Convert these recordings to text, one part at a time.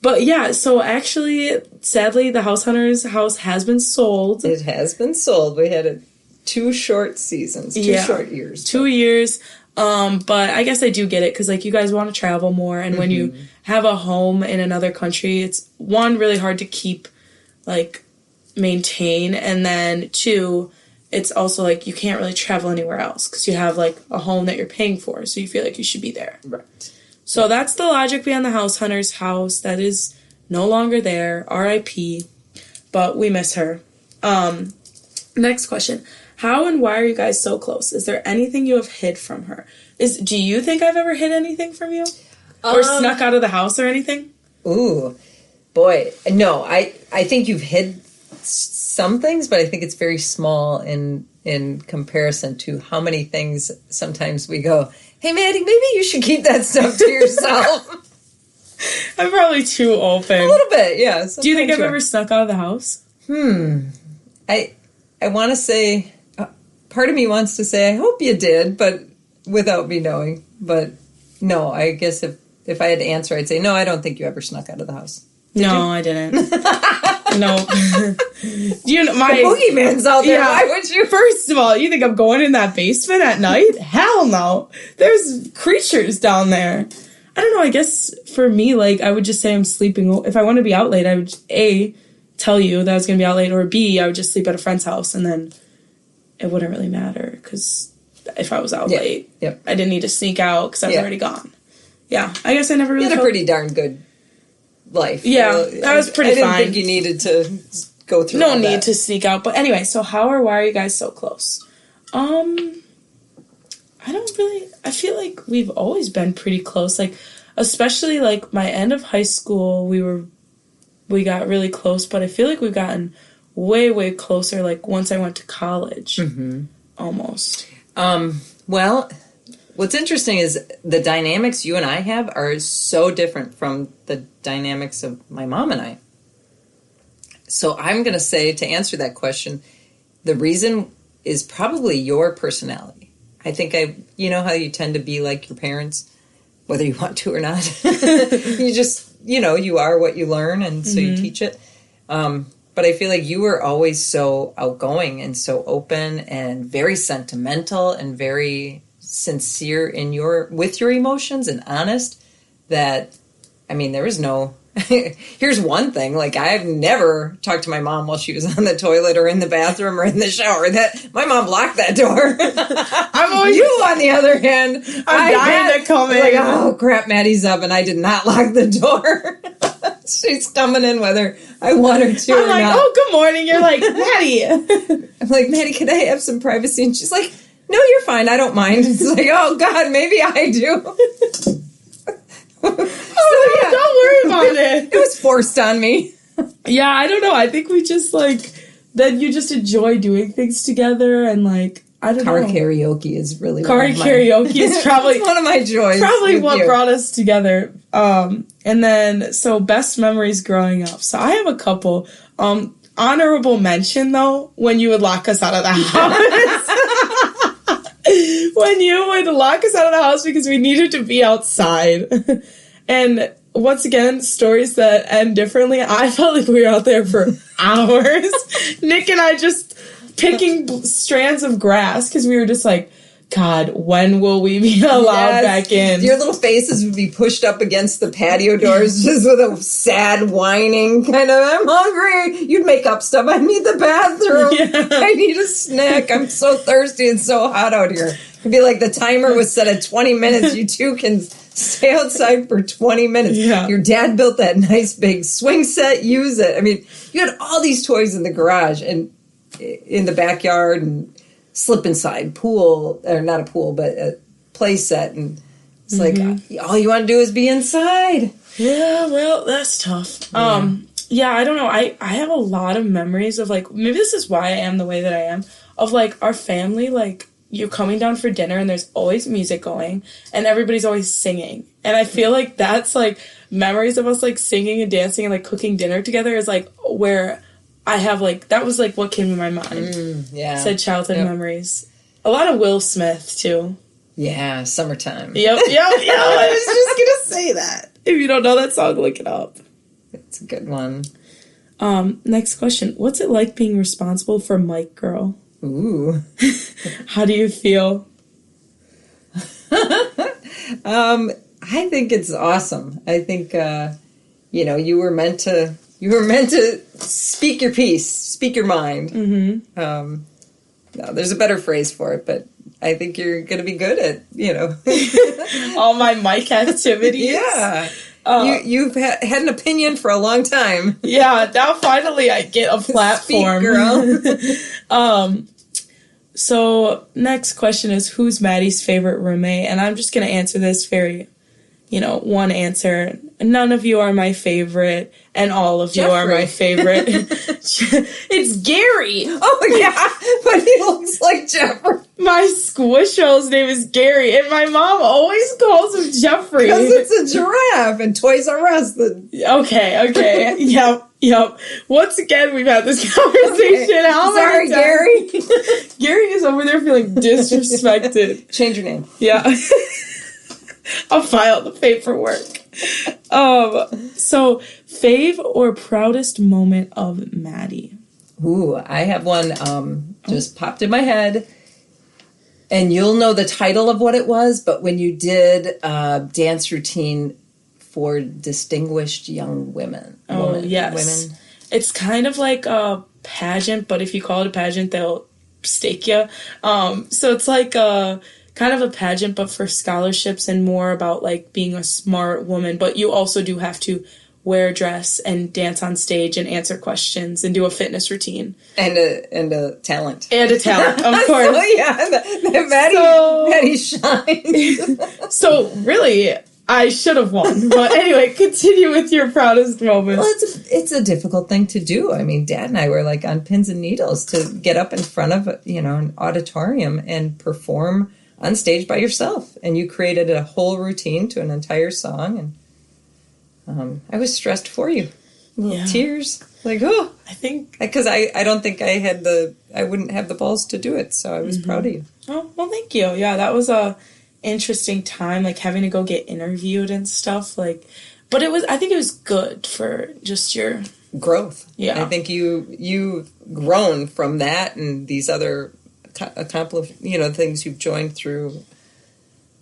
But yeah, so actually, sadly, the House Hunters house has been sold. It has been sold. We had 2 short seasons, 2 short years. 2 years. But I guess I do get it because, like, you guys want to travel more. And when you have a home in another country, it's, 1, really hard to keep, like, maintain. And then 2, it's also, like, you can't really travel anywhere else because you have, like, a home that you're paying for. So you feel like you should be there. Right. So that's the logic behind the House Hunters house. That is no longer there. R.I.P. But we miss her. Next question. How and why are you guys so close? Is there anything you have hid from her? Do you think I've ever hid anything from you? Or snuck out of the house or anything? Ooh, boy. No, I think you've hid some things, but I think it's very small in comparison to how many things sometimes we go, hey, Maddie, maybe you should keep that stuff to yourself. I'm probably too open. A little bit, yeah. Do you think I've ever snuck out of the house? I want to say, part of me wants to say, I hope you did, but without me knowing. But no, I guess if I had to answer, I'd say, no, I don't think you ever snuck out of the house. Did you? I didn't. No. The boogeyman's out there. Yeah. Why would you? First of all, you think I'm going in that basement at night? Hell no. There's creatures down there. I don't know. I guess for me, like, I would just say I'm sleeping. If I want to be out late, I would, A, tell you that I was going to be out late, or B, I would just sleep at a friend's house, and then it wouldn't really matter, because if I was out late, I didn't need to sneak out, because I was already gone. Yeah, I guess I never really You had a pretty darn good life. Yeah, that was pretty fine. I didn't think you needed to go through No need to sneak out. But anyway, so how or why are you guys so close? I don't really... I feel like we've always been pretty close. Like, especially, like, my end of high school, we got really close. But I feel like we've gotten way, way closer, like, once I went to college. Almost. Well... What's interesting is the dynamics you and I have are so different from the dynamics of my mom and I. So I'm going to say, to answer that question, the reason is probably your personality. I think you know how you tend to be like your parents, whether you want to or not. You just, you are what you learn, and so you teach it. But I feel like you were always so outgoing and so open and very sentimental and very sincere with your emotions and honest, that there was no here's one thing, like, I've never talked to my mom while she was on the toilet or in the bathroom or in the shower. That my mom locked that door. I'm always you on the other hand, I'm dying to come in, like, oh crap, Maddie's up, and I did not lock the door. She's coming in whether I want her to or like, not. Oh, good morning. You're like, Maddie. I'm like, Maddie, can I have some privacy? And she's like, no, you're fine. I don't mind. It's like, oh, God, maybe I do. Don't worry about it. It was forced on me. Yeah, I don't know. I think we just, like, then you just enjoy doing things together, and, like, I don't know. Car karaoke is really karaoke is probably one of my joys. Probably what brought us together. And then, so best memories growing up. So I have a couple. Honorable mention, though, when you would lock us out of the house. When you would lock us out of the house because we needed to be outside. And once again, stories that end differently. I felt like we were out there for hours. Nick and I just picking strands of grass because we were just like, God, when will we be allowed back in? Your little faces would be pushed up against the patio doors just with a sad whining kind of, I'm hungry. You'd make up stuff. I need the bathroom. Yeah. I need a snack. I'm so thirsty and so hot out here. It'd be like the timer was set at 20 minutes. You two can stay outside for 20 minutes. Yeah. Your dad built that nice big swing set. Use it. You had all these toys in the garage and in the backyard and slip inside pool, or not a pool, but a play set, and it's like all you want to do is be inside. Yeah, well, that's tough. Yeah, I don't know. I have a lot of memories of, like, maybe this is why I am the way that I am, of, like, our family, like, you're coming down for dinner and there's always music going and everybody's always singing, and I feel like that's, like, memories of us, like, singing and dancing and, like, cooking dinner together is, like, where I have, like, that was, like, what came to my mind. Said childhood memories. A lot of Will Smith, too. Yeah, Summertime. Yep. I was just going to say that. If you don't know that song, look it up. It's a good one. Next question. What's it like being responsible for Mike Girl? Ooh. How do you feel? I think it's awesome. I think, you were meant to speak your piece, speak your mind. Mm-hmm. No, there's a better phrase for it, but I think you're going to be good at, all my mic activities. Yeah. You've had an opinion for a long time. Yeah, now finally I get a platform. Speak, girl. So next question is, who's Maddie's favorite roommate? And I'm just going to answer this very, one answer. None of you are my favorite, and all of you are my favorite. It's Gary. Oh, yeah, but he looks like Jeffrey. My squishmal's name is Gary, and my mom always calls him Jeffrey. Because it's a giraffe, and Toys R Us. Okay. Yep. Once again, we've had this conversation. Okay. Sorry, Gary. Gary is over there feeling disrespected. Change your name. Yeah. I'll file the paperwork. So, fave or proudest moment of Maddie? Ooh, I have one just popped in my head. And you'll know the title of what it was, but when you did dance routine for distinguished young women. Yes. Women. It's kind of like a pageant, but if you call it a pageant, they'll stake you. So it's like kind of a pageant, but for scholarships and more about like being a smart woman. But you also do have to wear a dress and dance on stage and answer questions and do a fitness routine. And a talent. And a talent, of course. Oh, yeah. Maddie shines. So, really, I should have won. But anyway, continue with your proudest moment. Well, it's a difficult thing to do. I mean, Dad and I were like on pins and needles to get up in front of, an auditorium and perform on stage by yourself. And you created a whole routine to an entire song, and I was stressed for you. Tears. Like, oh. I think. Because I don't think I wouldn't have the balls to do it, so I was proud of you. Oh, well, thank you. Yeah, that was a interesting time, like having to go get interviewed and stuff. Like, but I think it was good for just your growth. Yeah. I think you've grown from that and these other things you've joined through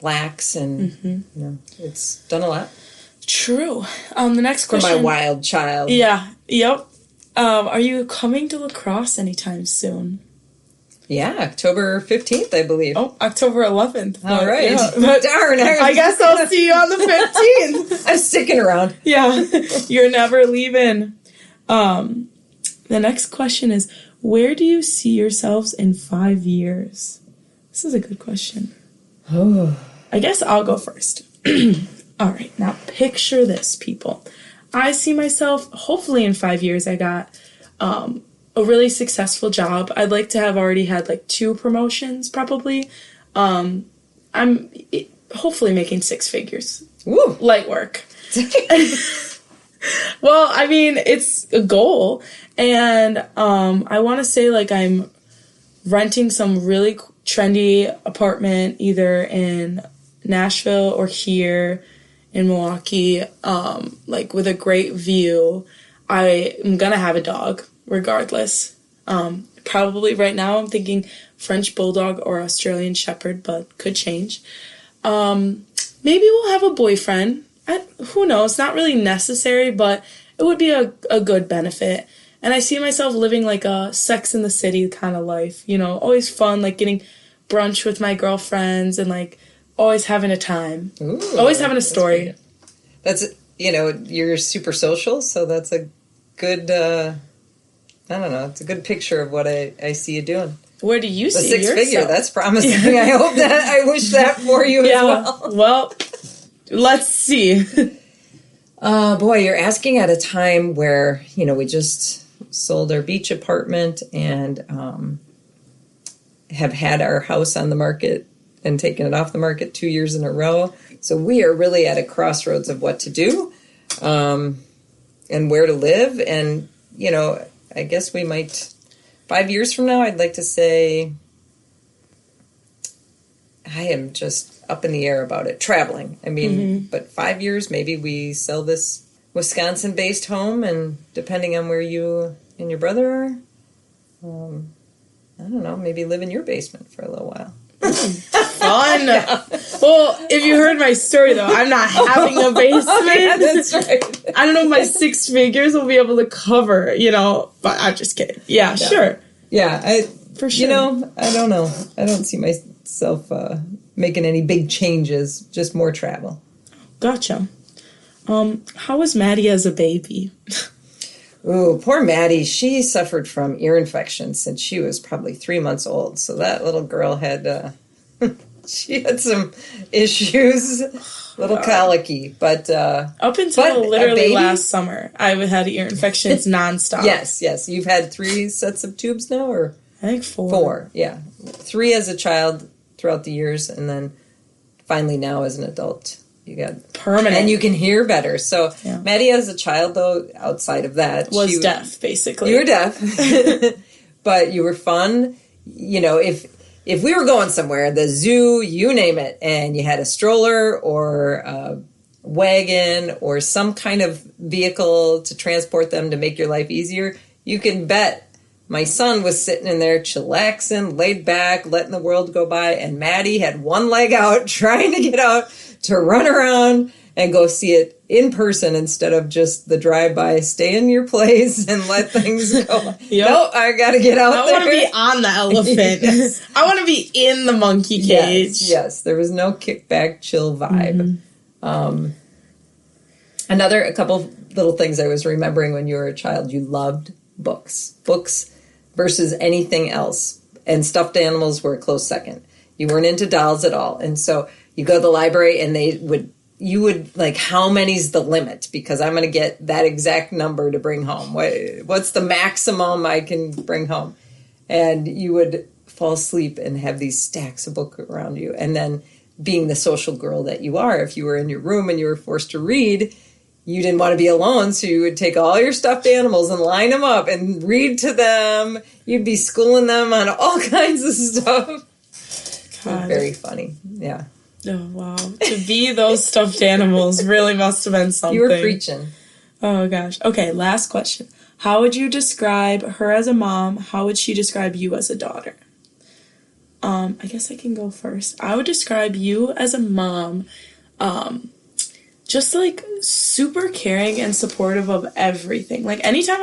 LAX, and, it's done a lot. True. The next question. For my wild child. Yeah. Yep. Are you coming to La Crosse anytime soon? Yeah, October 15th, I believe. Oh, October 11th. All right. Yeah, but darn. I guess I'll see you on the 15th. I'm sticking around. Yeah. You're never leaving. The next question is, where do you see yourselves in 5 years? This is a good question. Oh. I guess I'll go first. All right, now picture this, people. I see myself, hopefully in 5 years, I got a really successful job. I'd like to have already had like 2 promotions, probably. I'm hopefully making 6 figures. Woo. Light work. Well, I mean, it's a goal. And I want to say like I'm renting some really trendy apartment either in Nashville or here in Milwaukee, like with a great view. I am going to have a dog regardless. Probably right now I'm thinking French Bulldog or Australian Shepherd, but could change. Maybe we'll have a boyfriend. Who knows? Not really necessary, but it would be a good benefit. And I see myself living like a Sex in the City kind of life. Always fun, like getting brunch with my girlfriends and like always having a time. Ooh, always having a story. That's you're super social, so that's a good, it's a good picture of what I see you doing. Where do you see yourself? 6 figure, that's promising. I wish that for you as well. Well, let's see. Boy, you're asking at a time where, we just sold our beach apartment and have had our house on the market and taken it off the market 2 years in a row. So we are really at a crossroads of what to do and where to live. And, I guess we might, 5 years from now, I'd like to say I am just up in the air about it. Traveling. I mean, but 5 years, maybe we sell this Wisconsin-based home, and depending on where you and your brother are, I don't know, maybe live in your basement for a little while. Fun. Well, if you heard my story, though, I'm not having a basement. Yeah, that's right. I don't know if my 6 figures will be able to cover, but I'm just kidding. Yeah, sure. Yeah, for sure. I don't know. I don't see myself making any big changes, just more travel. Gotcha. How was Maddie as a baby? Ooh, poor Maddie. She suffered from ear infection since she was probably 3 months old. So that little girl had, she had some issues, little colicky. But up until literally last summer, I had ear infections nonstop. Yes. You've had 3 sets of tubes now, or I think 4. 4, yeah. 3 as a child throughout the years, and then finally now as an adult. You got permanent, and you can hear better. So Maddie, as a child, though, outside of that, was deaf. Basically, you were deaf, but you were fun. If we were going somewhere, the zoo, you name it, and you had a stroller or a wagon or some kind of vehicle to transport them to make your life easier, you can bet my son was sitting in there chillaxing, laid back, letting the world go by, and Maddie had one leg out, trying to get out to run around and go see it in person instead of just the drive-by. Stay in your place and let things go. Yep. No, I got to get out there. I want to be on the elephant. Yes. I want to be in the monkey cage. Yes. There was no kickback, chill vibe. Mm-hmm. A couple little things I was remembering when you were a child. You loved books. Books versus anything else. And stuffed animals were a close second. You weren't into dolls at all. And so you go to the library and you would like, how many's the limit? Because I'm going to get that exact number to bring home. What's the maximum I can bring home? And you would fall asleep and have these stacks of books around you. And then being the social girl that you are, if you were in your room and you were forced to read, you didn't want to be alone, so you would take all your stuffed animals and line them up and read to them. You'd be schooling them on all kinds of stuff. God. Very funny. Yeah. Oh, wow. To be those stuffed animals really must have been something. You were preaching. Oh, gosh. Okay, last question. How would you describe her as a mom? How would she describe you as a daughter? I guess I can go first. I would describe you as a mom, just like super caring and supportive of everything. Like anytime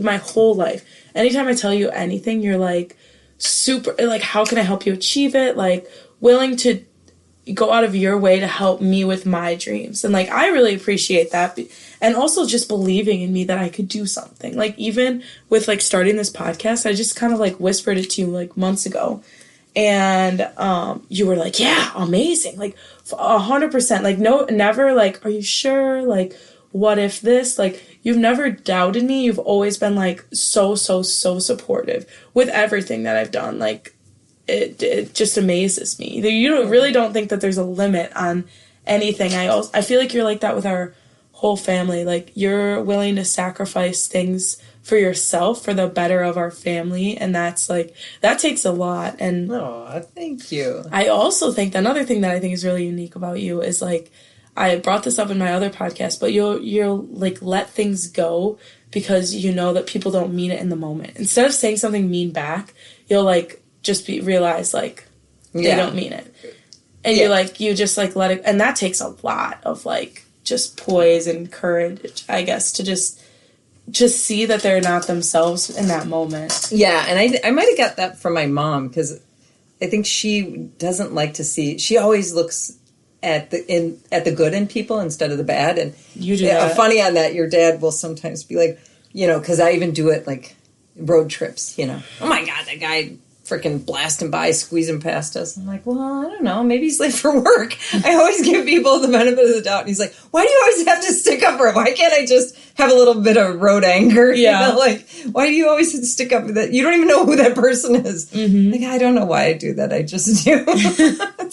my whole life, anytime I tell you anything, you're like super, like, how can I help you achieve it? Like willing to go out of your way to help me with my dreams. And like, I really appreciate that. And also just believing in me that I could do something. Like even with like starting this podcast, I just kind of like whispered it to you like months ago. And you were like, yeah, amazing. Like 100%. Like no, never like, are you sure? Like, what if this? Like, you've never doubted me. You've always been like so supportive with everything that I've done. Like, it just amazes me. You really don't think that there's a limit on anything. I feel like you're like that with our whole family. Like, you're willing to sacrifice things for yourself for the better of our family, and that's like, that takes a lot. And oh, thank you. I also think another thing that I think is really unique about you is like, I brought this up in my other podcast, but you'll like let things go because you know that people don't mean it in the moment. Instead of saying something mean back, you'll like just realize like they don't mean it, and you're like, you just like let it, and that takes a lot of like just poise and courage, I guess, to just see that they're not themselves in that moment. Yeah, and I might have got that from my mom, because I think she doesn't like to see. She always looks at the good in people instead of the bad. And you do that. Funny on that, your dad will sometimes be like, because I even do it like road trips. Oh my God, that guy freaking blasting by, squeezing past us. I'm like, well, I don't know. Maybe he's late for work. I always give people the benefit of the doubt. And he's like, why do you always have to stick up for it? Why can't I just have a little bit of road anger? Yeah. Like, why do you always have to stick up for that? You don't even know who that person is. Mm-hmm. Like, I don't know why I do that. I just do.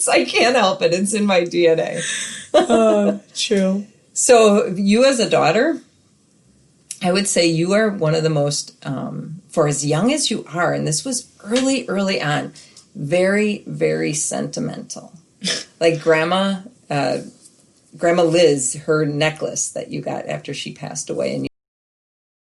I can't help it. It's in my DNA. True. So you as a daughter, I would say you are one of the most, for as young as you are, and this was early on, very, very sentimental. Like grandma Grandma Liz her necklace that you got after she passed away, and